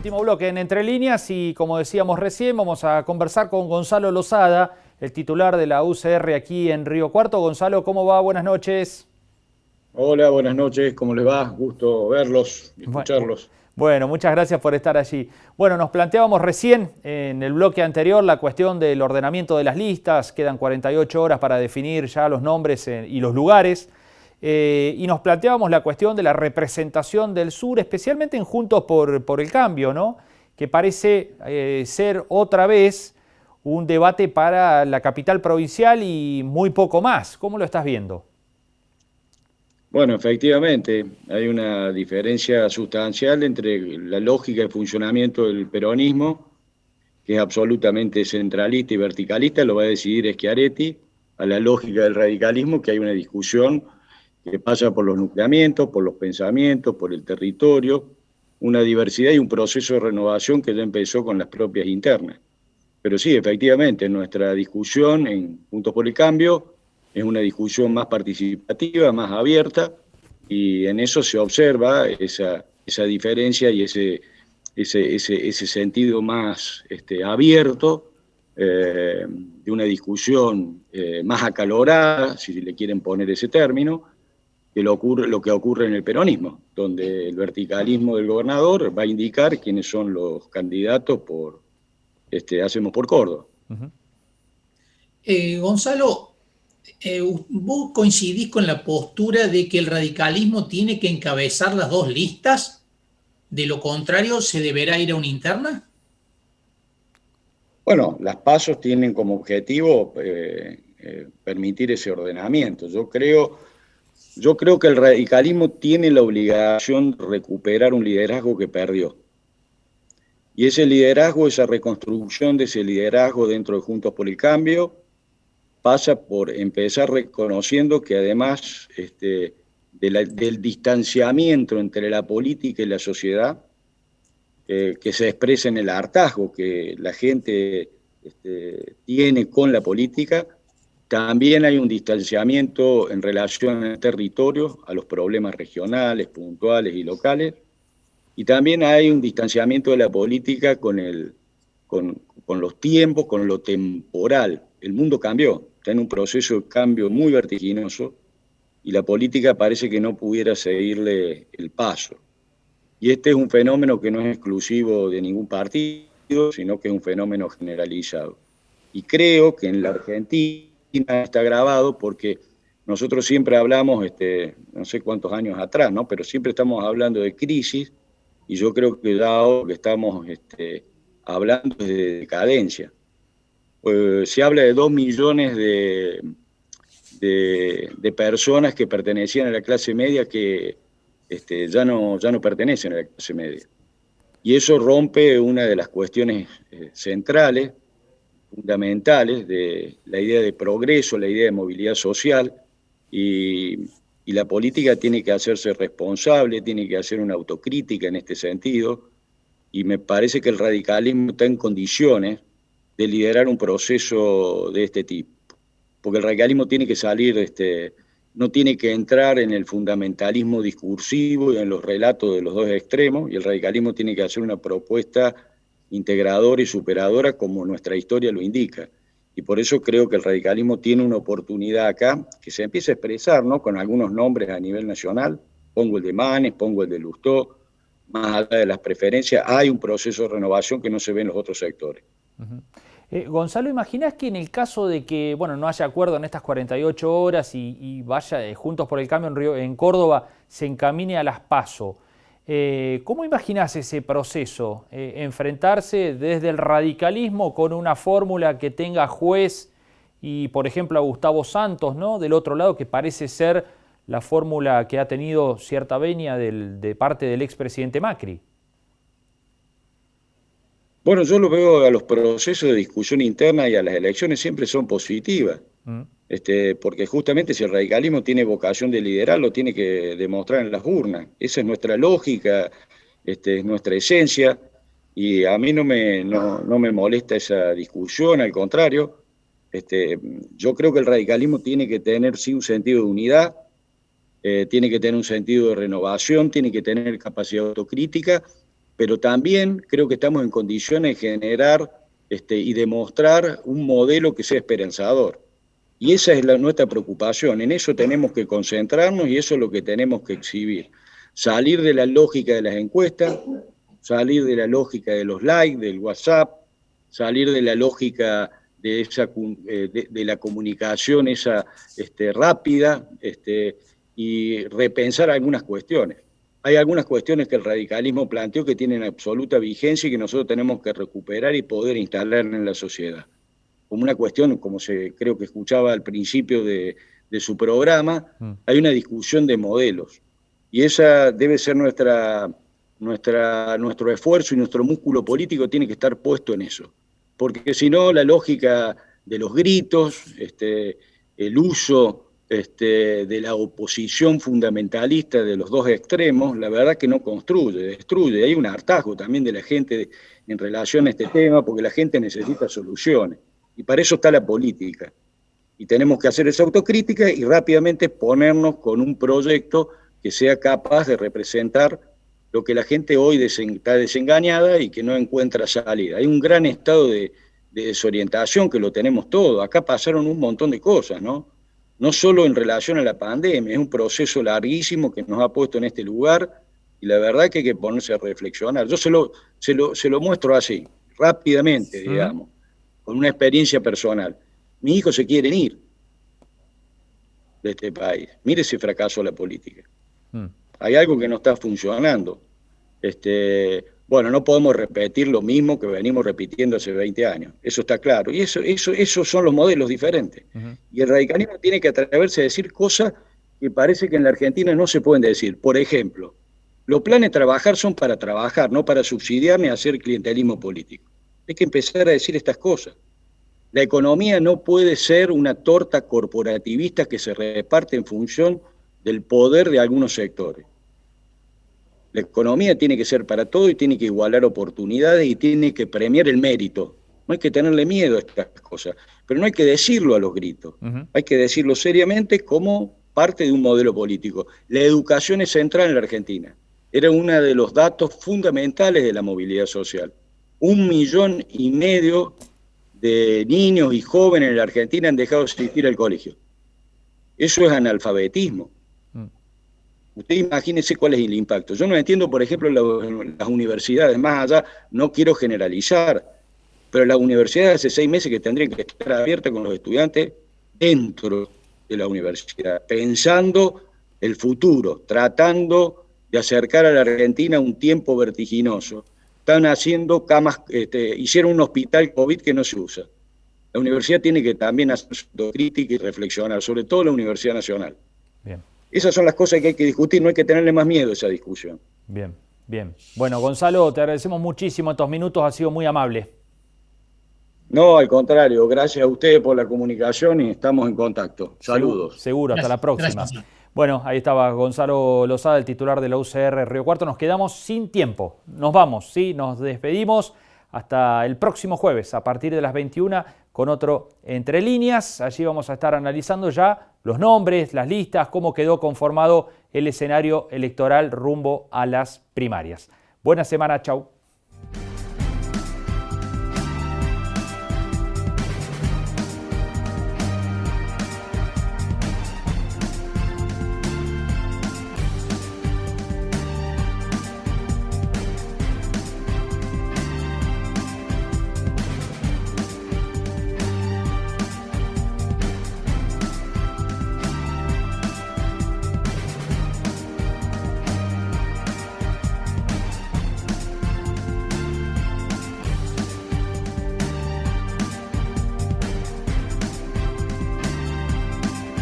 Último bloque en Entre Líneas y como decíamos recién, vamos a conversar con Gonzalo Lozada, el titular de la UCR aquí en Río Cuarto. Gonzalo, ¿cómo va? Buenas noches. Hola, buenas noches, ¿cómo les va? Gusto verlos y escucharlos. Bueno, muchas gracias por estar allí. Bueno, nos planteábamos recién en el bloque anterior la cuestión del ordenamiento de las listas. Quedan 48 horas para definir ya los nombres y los lugares. Y nos planteábamos la cuestión de la representación del sur, especialmente en Juntos por el Cambio, ¿no? Que parece ser otra vez un debate para la capital provincial y muy poco más. ¿Cómo lo estás viendo? Bueno, efectivamente, hay una diferencia sustancial entre la lógica de funcionamiento del peronismo, que es absolutamente centralista y verticalista, lo va a decidir Schiaretti, a la lógica del radicalismo, que hay una discusión que pasa por los nucleamientos, por los pensamientos, por el territorio, una diversidad y un proceso de renovación que ya empezó con las propias internas. Pero sí, efectivamente, nuestra discusión en Juntos por el Cambio es una discusión más participativa, más abierta, y en eso se observa esa diferencia y ese sentido más abierto de una discusión más acalorada, si le quieren poner ese término, que lo que ocurre en el peronismo, donde el verticalismo del gobernador va a indicar quiénes son los candidatos por Hacemos por Córdoba. Ujú. Gonzalo, ¿vos coincidís con la postura de que el radicalismo tiene que encabezar las dos listas? De lo contrario, ¿se deberá ir a una interna? Bueno, las pasos tienen como objetivo permitir ese ordenamiento. Yo creo que el radicalismo tiene la obligación de recuperar un liderazgo que perdió. Y ese liderazgo, esa reconstrucción de ese liderazgo dentro de Juntos por el Cambio, pasa por empezar reconociendo que además del distanciamiento entre la política y la sociedad, que se expresa en el hartazgo que la gente tiene con la política, también hay un distanciamiento en relación al territorio, a los problemas regionales, puntuales y locales, y también hay un distanciamiento de la política con los tiempos, con lo temporal. El mundo cambió, está en un proceso de cambio muy vertiginoso y la política parece que no pudiera seguirle el paso. Y este es un fenómeno que no es exclusivo de ningún partido, sino que es un fenómeno generalizado. Y creo que en la Argentina está agravado porque nosotros siempre hablamos, no sé cuántos años atrás, ¿no? Pero siempre estamos hablando de crisis y yo creo que ya ahora estamos hablando de decadencia. Se habla de 2 millones de personas que pertenecían a la clase media que ya no pertenecen a la clase media. Y eso rompe una de las cuestiones centrales, fundamentales, de la idea de progreso, la idea de movilidad social, y la política tiene que hacerse responsable, tiene que hacer una autocrítica en este sentido, y me parece que el radicalismo está en condiciones de liderar un proceso de este tipo, porque el radicalismo tiene que salir, no tiene que entrar en el fundamentalismo discursivo y en los relatos de los dos extremos, y el radicalismo tiene que hacer una propuesta integradora y superadora como nuestra historia lo indica. Y por eso creo que el radicalismo tiene una oportunidad acá, que se empieza a expresar, ¿no?, con algunos nombres a nivel nacional. Pongo el de Manes, pongo el de Lustó, más allá de las preferencias, hay un proceso de renovación que no se ve en los otros sectores. Ujú. Gonzalo, ¿imaginás que en el caso de que bueno, no haya acuerdo en estas 48 horas y vaya Juntos por el Cambio en Córdoba se encamine a las PASO? ¿Cómo imaginás ese proceso? Enfrentarse desde el radicalismo con una fórmula que tenga juez y, por ejemplo, a Gustavo Santos, ¿no?, del otro lado, que parece ser la fórmula que ha tenido cierta venia de parte del expresidente Macri. Bueno, yo lo veo a los procesos de discusión interna y a las elecciones siempre son positivas, Mm. porque justamente si el radicalismo tiene vocación de liderar, lo tiene que demostrar en las urnas. Esa es nuestra lógica, es nuestra esencia, y a mí no me molesta esa discusión, al contrario. Yo creo que el radicalismo tiene que tener sí un sentido de unidad, tiene que tener un sentido de renovación, tiene que tener capacidad autocrítica, pero también creo que estamos en condiciones de generar y demostrar un modelo que sea esperanzador. Y esa es nuestra preocupación, en eso tenemos que concentrarnos y eso es lo que tenemos que exhibir. Salir de la lógica de las encuestas, salir de la lógica de los likes, del WhatsApp, salir de la lógica de la comunicación esa rápida y repensar algunas cuestiones. Hay algunas cuestiones que el radicalismo planteó que tienen absoluta vigencia y que nosotros tenemos que recuperar y poder instalar en la sociedad. Como una cuestión, como creo que escuchaba al principio de su programa, hay una discusión de modelos. Y esa debe ser nuestro esfuerzo y nuestro músculo político tiene que estar puesto en eso. Porque si no, la lógica de los gritos, el uso de la oposición fundamentalista de los dos extremos, la verdad que no construye, destruye. Hay un hartazgo también de la gente en relación a este tema, porque la gente necesita soluciones. Y para eso está la política. Y tenemos que hacer esa autocrítica y rápidamente ponernos con un proyecto que sea capaz de representar lo que la gente hoy está desengañada y que no encuentra salida. Hay un gran estado de desorientación que lo tenemos todo. Acá pasaron un montón de cosas, ¿no? No solo en relación a la pandemia, es un proceso larguísimo que nos ha puesto en este lugar y la verdad que hay que ponerse a reflexionar. Yo se lo muestro así, rápidamente, digamos, con una experiencia personal. Mis hijos se quieren ir de este país. Mire ese fracaso de la política. Hay algo que no está funcionando. Bueno, no podemos repetir lo mismo que venimos repitiendo hace 20 años. Eso está claro. Y esos son los modelos diferentes. Y el radicalismo tiene que atreverse a decir cosas que parece que en la Argentina no se pueden decir. Por ejemplo, los planes de trabajar son para trabajar, no para subsidiar ni hacer clientelismo político. Hay que empezar a decir estas cosas. La economía no puede ser una torta corporativista que se reparte en función del poder de algunos sectores. La economía tiene que ser para todo y tiene que igualar oportunidades y tiene que premiar el mérito. No hay que tenerle miedo a estas cosas, pero no hay que decirlo a los gritos. Hay que decirlo seriamente como parte de un modelo político. La educación es central en la Argentina. Era uno de los datos fundamentales de la movilidad social. 1,5 millones de niños y jóvenes en la Argentina han dejado de asistir al colegio. Eso es analfabetismo. Usted imagínese cuál es el impacto. Yo no entiendo, por ejemplo, las universidades, más allá, no quiero generalizar, pero las universidades hace 6 meses que tendrían que estar abiertas con los estudiantes dentro de la universidad, pensando el futuro, tratando de acercar a la Argentina a un tiempo vertiginoso. Están haciendo camas, hicieron un hospital COVID que no se usa. La universidad tiene que también hacer su autocrítica y reflexionar, sobre todo la Universidad Nacional. Bien. Esas son las cosas que hay que discutir, no hay que tenerle más miedo a esa discusión. Bien, bien. Bueno, Gonzalo, te agradecemos muchísimo estos minutos, ha sido muy amable. No, al contrario, gracias a ustedes por la comunicación y estamos en contacto. Saludos. Seguro, hasta la próxima. Gracias. Bueno, ahí estaba Gonzalo Lozada, el titular de la UCR Río Cuarto. Nos quedamos sin tiempo. Nos vamos, ¿sí? Nos despedimos hasta el próximo jueves a partir de las 21 con otro Entre Líneas. Allí vamos a estar analizando ya los nombres, las listas, cómo quedó conformado el escenario electoral rumbo a las primarias. Buena semana, chau.